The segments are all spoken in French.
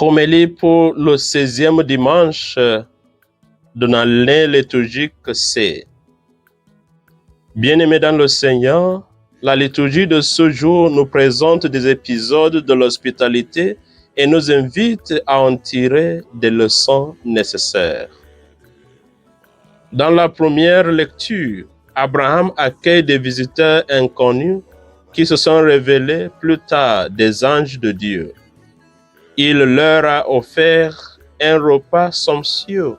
Homélie pour le 16e dimanche de l'année liturgique C. Bien-aimés dans le Seigneur, la liturgie de ce jour nous présente des épisodes de l'hospitalité et nous invite à en tirer des leçons nécessaires. Dans la première lecture, Abraham accueille des visiteurs inconnus qui se sont révélés plus tard des anges de Dieu. Il leur a offert un repas somptueux.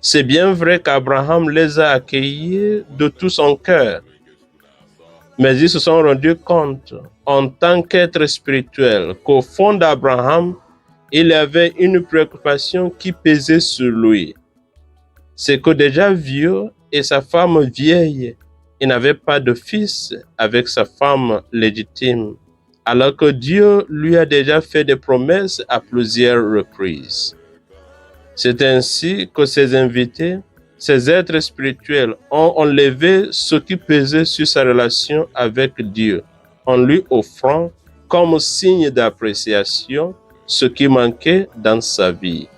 C'est bien vrai qu'Abraham les a accueillis de tout son cœur, mais ils se sont rendus compte, en tant qu'être spirituel, qu'au fond d'Abraham, il y avait une préoccupation qui pesait sur lui. C'est que déjà vieux et sa femme vieille, il n'avait pas de fils avec sa femme légitime, alors que Dieu lui a déjà fait des promesses à plusieurs reprises. C'est ainsi que ses invités, ces êtres spirituels, ont enlevé ce qui pesait sur sa relation avec Dieu, en lui offrant comme signe d'appréciation ce qui manquait dans sa vie.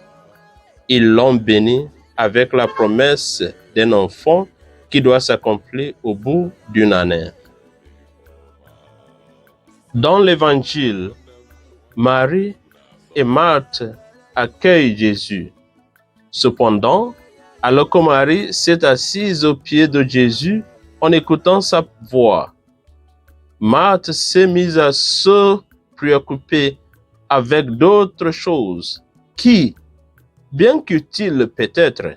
Ils l'ont béni avec la promesse d'un enfant qui doit s'accomplir au bout d'une année. Dans l'Évangile, Marie et Marthe accueillent Jésus. Cependant, alors que Marie s'est assise aux pieds de Jésus en écoutant sa voix, Marthe s'est mise à se préoccuper avec d'autres choses qui, bien qu'utiles peut-être,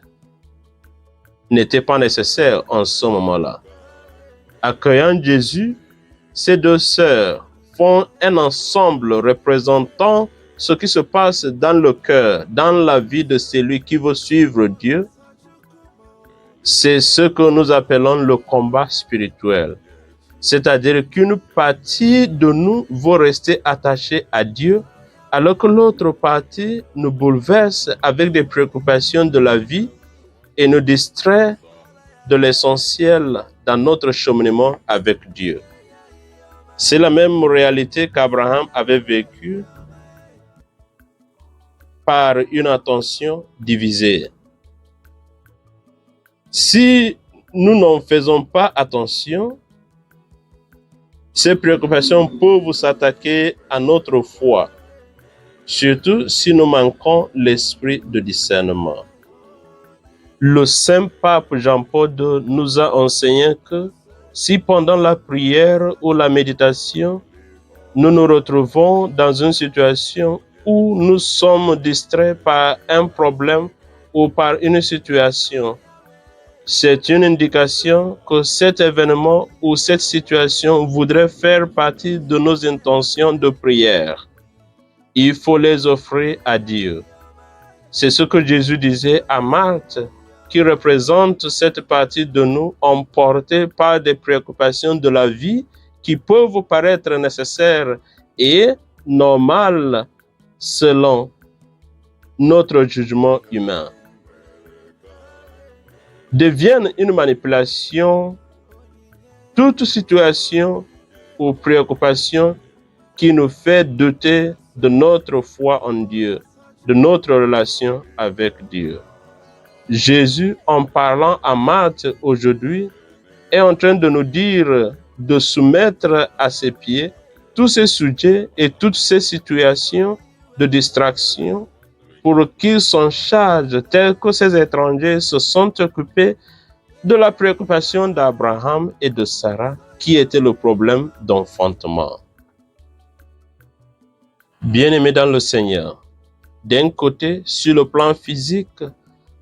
n'étaient pas nécessaires en ce moment-là. Accueillant Jésus, ces deux sœurs font un ensemble représentant ce qui se passe dans le cœur, dans la vie de celui qui veut suivre Dieu. C'est ce que nous appelons le combat spirituel. C'est-à-dire qu'une partie de nous veut rester attachée à Dieu, alors que l'autre partie nous bouleverse avec des préoccupations de la vie et nous distrait de l'essentiel dans notre cheminement avec Dieu. C'est la même réalité qu'Abraham avait vécue par une attention divisée. Si nous n'en faisons pas attention, ces préoccupations peuvent s'attaquer à notre foi, surtout si nous manquons l'esprit de discernement. Le Saint Pape Jean-Paul II nous a enseigné que si pendant la prière ou la méditation, nous nous retrouvons dans une situation où nous sommes distraits par un problème ou par une situation, c'est une indication que cet événement ou cette situation voudrait faire partie de nos intentions de prière. Il faut les offrir à Dieu. C'est ce que Jésus disait à Marthe, qui représente cette partie de nous emportée par des préoccupations de la vie qui peuvent paraître nécessaires et normales selon notre jugement humain. Deviennent une manipulation toute situation ou préoccupation qui nous fait douter de notre foi en Dieu, de notre relation avec Dieu. Jésus, en parlant à Marthe aujourd'hui, est en train de nous dire de soumettre à ses pieds tous ces sujets et toutes ces situations de distraction pour qu'il s'en charge, tel que ces étrangers se sont occupés de la préoccupation d'Abraham et de Sarah, qui était le problème d'enfantement. Bien-aimés dans le Seigneur, d'un côté, sur le plan physique,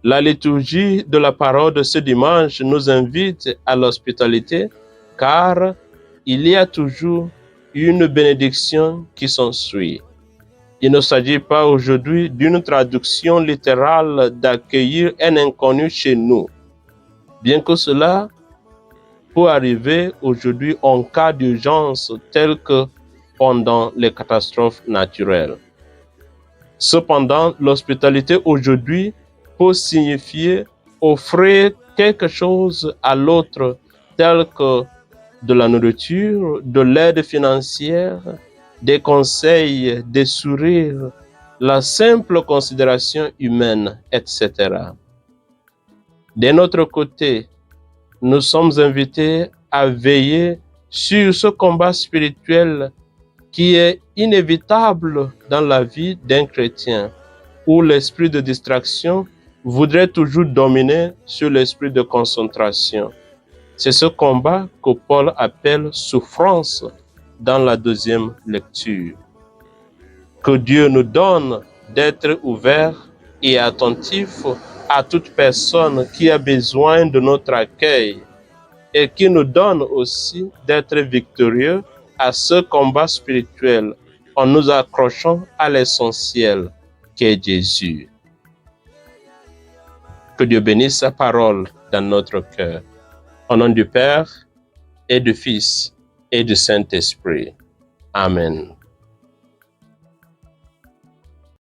la liturgie de la parole de ce dimanche nous invite à l'hospitalité, car il y a toujours une bénédiction qui s'ensuit. Il ne s'agit pas aujourd'hui d'une traduction littérale d'accueillir un inconnu chez nous, bien que cela peut arriver aujourd'hui en cas d'urgence tel que pendant les catastrophes naturelles. Cependant, l'hospitalité aujourd'hui peut signifier offrir quelque chose à l'autre, tel que de la nourriture, de l'aide financière, des conseils, des sourires, la simple considération humaine, etc. De notre côté, nous sommes invités à veiller sur ce combat spirituel qui est inévitable dans la vie d'un chrétien, où l'esprit de distraction voudrait toujours dominer sur l'esprit de concentration. C'est ce combat que Paul appelle souffrance dans la deuxième lecture. Que Dieu nous donne d'être ouverts et attentifs à toute personne qui a besoin de notre accueil et qui nous donne aussi d'être victorieux à ce combat spirituel en nous accrochant à l'essentiel qu'est Jésus. Que Dieu bénisse sa parole dans notre cœur. Au nom du Père et du Fils et du Saint-Esprit. Amen.